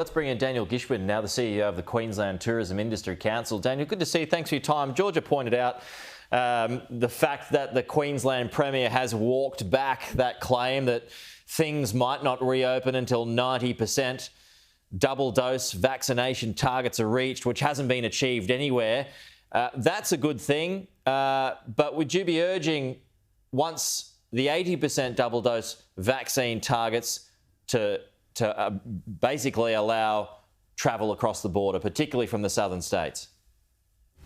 Let's bring in Daniel Gschwind now, the CEO of the Queensland Tourism Industry Council. Daniel, good to see you. Thanks for your time. Georgia pointed out the fact that the Queensland Premier has walked back that claim that things might not reopen until 90% double dose vaccination targets are reached, which hasn't been achieved anywhere. That's a good thing. But would you be urging, once the 80% double dose vaccine targets, to basically allow travel across the border, particularly from the southern states?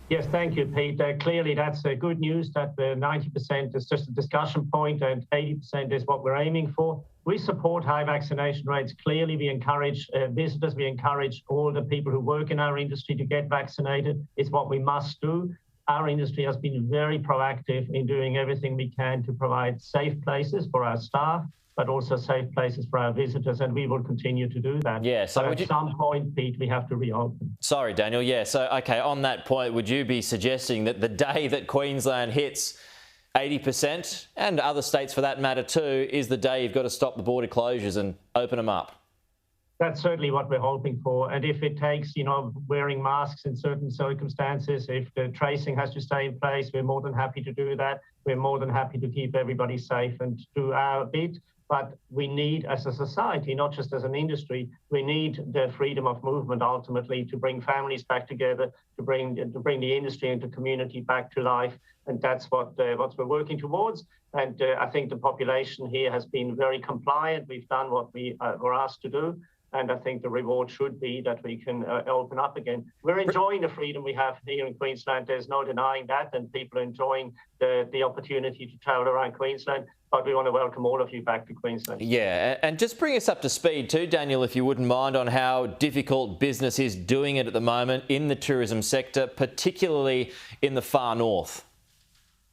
Yes, thank you, Pete. Clearly, that's good news that the 90% is just a discussion point and 80% is what we're aiming for. We support high vaccination rates. Clearly, we encourage visitors. We encourage all the people who work in our industry to get vaccinated. It's what we must do. Our industry has been very proactive in doing everything we can to provide safe places for our staff, but also safe places for our visitors, and we will continue to do that. Yeah, so at some point, Pete, we have to reopen. Sorry, Daniel. Yeah, so, OK, on that point, would you be suggesting that the day that Queensland hits 80%, and other states for that matter too, is the day you've got to stop the border closures and open them up? That's certainly what we're hoping for. And if it takes, wearing masks in certain circumstances, if the tracing has to stay in place, we're more than happy to do that. We're more than happy to keep everybody safe and do our bit. But we need, as a society, not just as an industry, we need the freedom of movement ultimately to bring families back together, to bring the industry and the community back to life. And that's what we're working towards. And I think the population here has been very compliant. We've done what we were asked to do. And I think the reward should be that we can open up again. We're enjoying the freedom we have here in Queensland. There's no denying that. And people are enjoying the opportunity to travel around Queensland. But we want to welcome all of you back to Queensland. Yeah, and just bring us up to speed too, Daniel, if you wouldn't mind, on how difficult business is doing it at the moment in the tourism sector, particularly in the far north.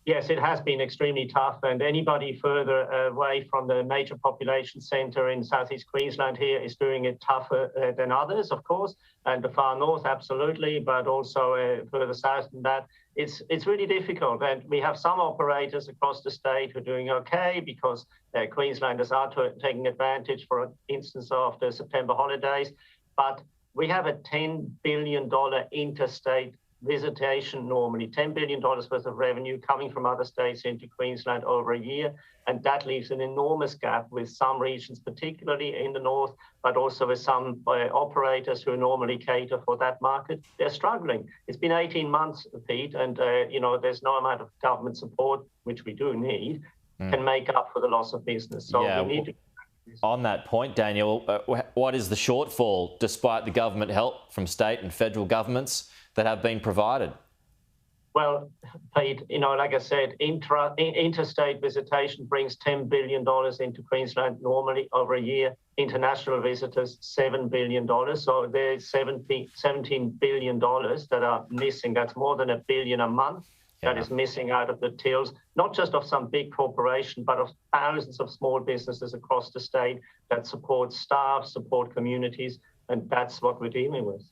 Yes, it has been extremely tough, and anybody further away from the major population centre in southeast Queensland here is doing it tougher than others, of course, and the far north, absolutely, but also further south than that. It's really difficult, and we have some operators across the state who are doing okay because Queenslanders are taking advantage, for instance, of the September holidays, but we have a $10 billion interstate visitation normally, $10 billion worth of revenue coming from other states into Queensland over a year. And that leaves an enormous gap with some regions, particularly in the north, but also with some operators who normally cater for that market. They're struggling. It's been 18 months, Pete, and there's no amount of government support, which we do need, can make up for the loss of business. So yeah, we need to... On that point, Daniel, what is the shortfall despite the government help from state and federal governments that have been provided? Well, Pete, like I said, interstate visitation brings $10 billion into Queensland normally over a year. International visitors, $7 billion. So there's $17 billion that are missing. That's more than $1 billion a month. That is missing out of the tills, not just of some big corporation, but of thousands of small businesses across the state that support staff, support communities, and that's what we're dealing with.